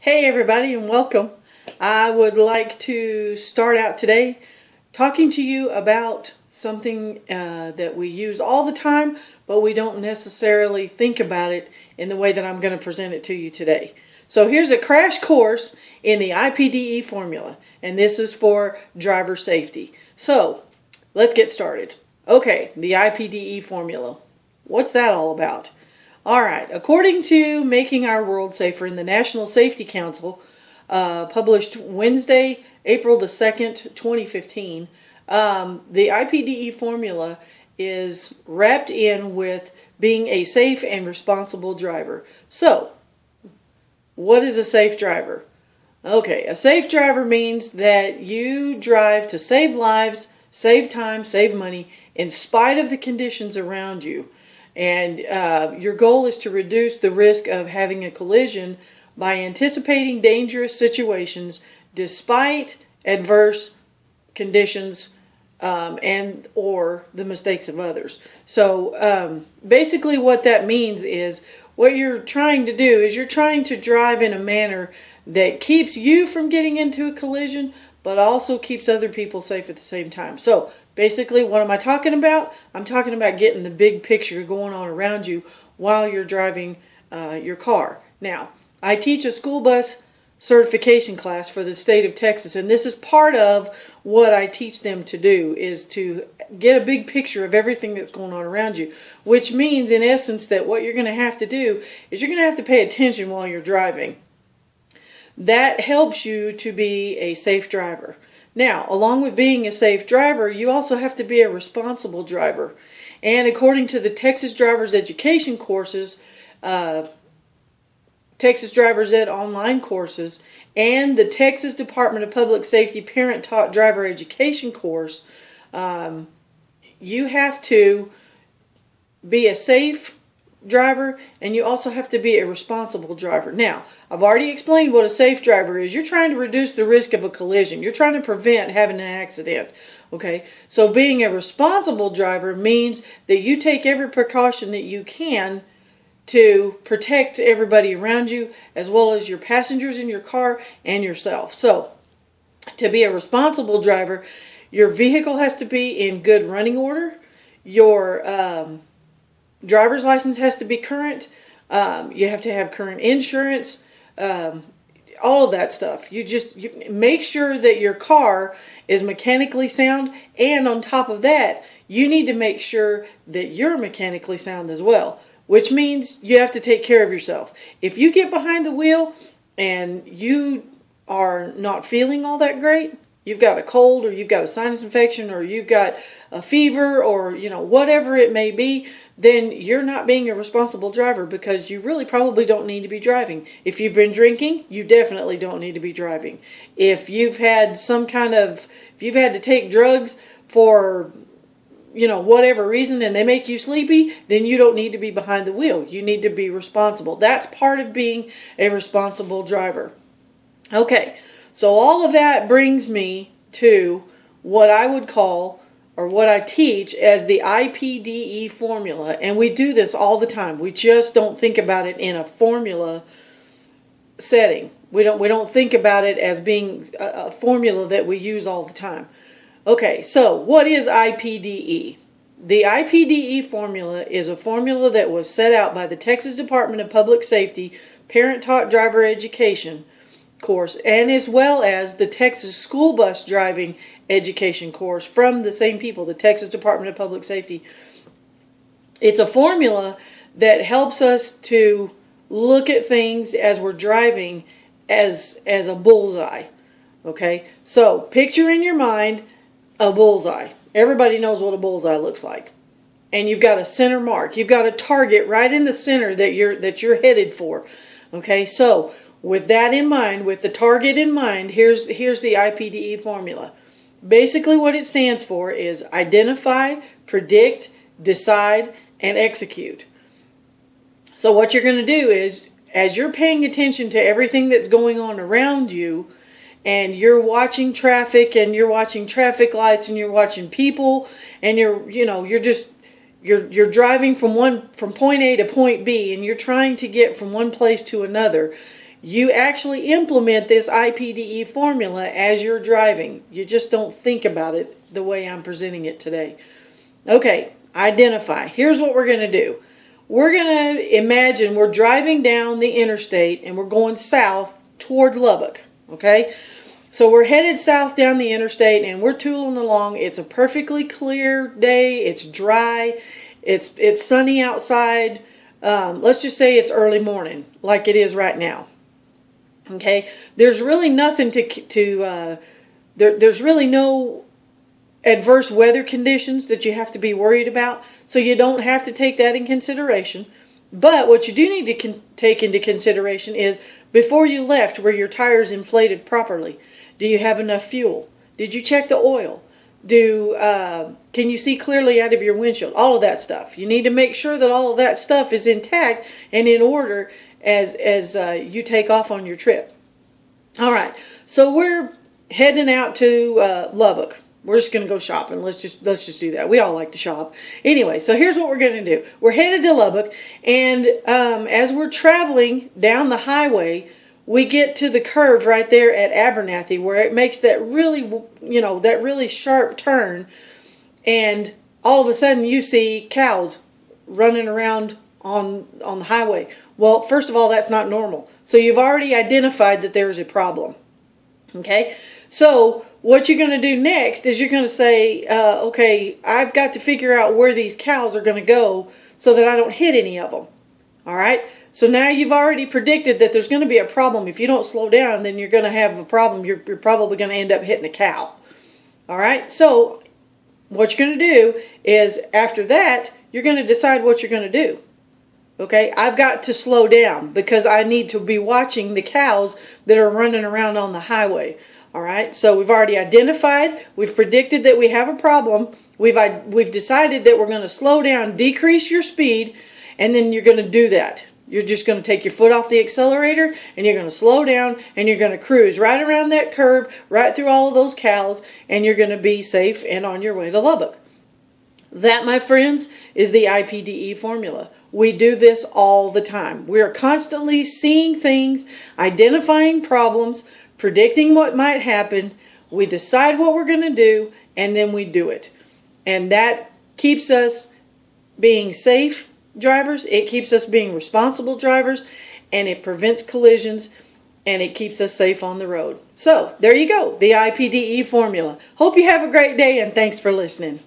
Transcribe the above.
Hey everybody and welcome. I would like to start out today talking to you about something that we use all the time, but we don't necessarily think about it in the way that I'm going to present it to you today. So here's a crash course in the IPDE formula, and this is for driver safety. So let's get started. Okay, the IPDE formula. What's that all about? All right, according to Making Our World Safer in the National Safety Council, published Wednesday, April the 2nd, 2015, the IPDE formula is wrapped in with being a safe and responsible driver. So, what is a safe driver? Okay, a safe driver means that you drive to save lives, save time, save money, in spite of the conditions around you. And your goal is to reduce the risk of having a collision by anticipating dangerous situations despite adverse conditions and or the mistakes of others. So basically what that means is what you're trying to do is you're trying to drive in a manner that keeps you from getting into a collision, but also keeps other people safe at the same time. So basically, what am I talking about? I'm talking about getting the big picture going on around you while you're driving your car. Now, I teach a school bus certification class for the state of Texas, and this is part of what I teach them to do, is to get a big picture of everything that's going on around you, which means, in essence, that what you're going to have to do is you're going to have to pay attention while you're driving. That helps you to be a safe driver. Now, along with being a safe driver, you also have to be a responsible driver. And according to the Texas Driver's Education courses, Texas Driver's Ed online courses, and the Texas Department of Public Safety Parent-Taught Driver Education course, you have to be a safe driver, and you also have to be a responsible driver. Now, I've already explained what a safe driver is. You're trying to reduce the risk of a collision. You're trying to prevent having an accident. Okay, so being a responsible driver means that you take every precaution that you can to protect everybody around you, as well as your passengers in your car and yourself. So, to be a responsible driver, your vehicle has to be in good running order. Your driver's license has to be current. You have to have current insurance. All of that stuff. You make sure that your car is mechanically sound, and on top of that, you need to make sure that you're mechanically sound as well, which means you have to take care of yourself. If you get behind the wheel and you are not feeling all that great, you've got a cold, or you've got a sinus infection, or you've got a fever, or whatever it may be, then you're not being a responsible driver, because you really probably don't need to be driving. If you've been drinking, you definitely don't need to be driving. If you've had if you've had to take drugs for whatever reason, and they make you sleepy, then you don't need to be behind the wheel. You need to be responsible. That's part of being a responsible driver. Okay. So all of that brings me to what I would call, or what I teach as, the IPDE formula. And we do this all the time. We just don't think about it in a formula setting. We don't think about it as being a formula that we use all the time. Okay, so what is IPDE? The IPDE formula is a formula that was set out by the Texas Department of Public Safety Parent-Taught Driver Education course, and as well as the Texas School Bus Driving Education course from the same people, the Texas Department of Public Safety. It's a formula that helps us to look at things as we're driving as a bullseye. Okay, so picture in your mind a bullseye. Everybody knows what a bullseye looks like. And you've got a center mark. You've got a target right in the center that you're headed for. Okay, so with that in mind, with the target in mind, here's the IPDE formula. Basically what it stands for is identify, predict, decide, and execute. So what you're going to do is, as you're paying attention to everything that's going on around you, and you're watching traffic, and you're watching traffic lights, and you're watching people, and you're driving from point A to point B, and you're trying to get from one place to another, you actually implement this IPDE formula as you're driving. You just don't think about it the way I'm presenting it today. Okay, identify. Here's what we're going to do. We're going to imagine we're driving down the interstate and we're going south toward Lubbock. Okay, so we're headed south down the interstate and we're tooling along. It's a perfectly clear day. It's dry. It's sunny outside. Let's just say it's early morning, like it is right now. Okay, there's really nothing there's really no adverse weather conditions that you have to be worried about, so you don't have to take that in consideration. But what you do need to take into consideration is, before you left, were your tires inflated properly? Do you have enough fuel? Did you check the oil? Can you see clearly out of your windshield? All of that stuff. You need to make sure that all of that stuff is intact and in order as you take off on your trip. All right, so we're heading out to Lubbock. We're just going to go shopping. Let's just do that. We all like to shop. Anyway, so here's what we're going to do. We're headed to Lubbock, and as we're traveling down the highway, we get to the curve right there at Abernathy, where it makes that really sharp turn, and all of a sudden you see cows running around on the highway. Well, first of all, that's not normal. So you've already identified that there's a problem. Okay, so what you're going to do next is you're going to say, okay, I've got to figure out where these cows are going to go so that I don't hit any of them. All right, so now you've already predicted that there's going to be a problem. If you don't slow down, then you're going to have a problem. You're probably going to end up hitting a cow. All right, so what you're going to do is, after that, you're going to decide what you're going to do. Okay, I've got to slow down because I need to be watching the cows that are running around on the highway. All right, so we've already identified, we've predicted that we have a problem, we've decided that we're going to slow down, decrease your speed, and then you're going to do that. You're just going to take your foot off the accelerator, and you're going to slow down, and you're going to cruise right around that curve, right through all of those cows, and you're going to be safe and on your way to Lubbock. That, my friends, is the IPDE formula. We do this all the time. We are constantly seeing things, identifying problems, predicting what might happen. We decide what we're going to do, and then we do it. And that keeps us being safe drivers. It keeps us being responsible drivers, and it prevents collisions, and it keeps us safe on the road. So, there you go, the IPDE formula. Hope you have a great day, and thanks for listening.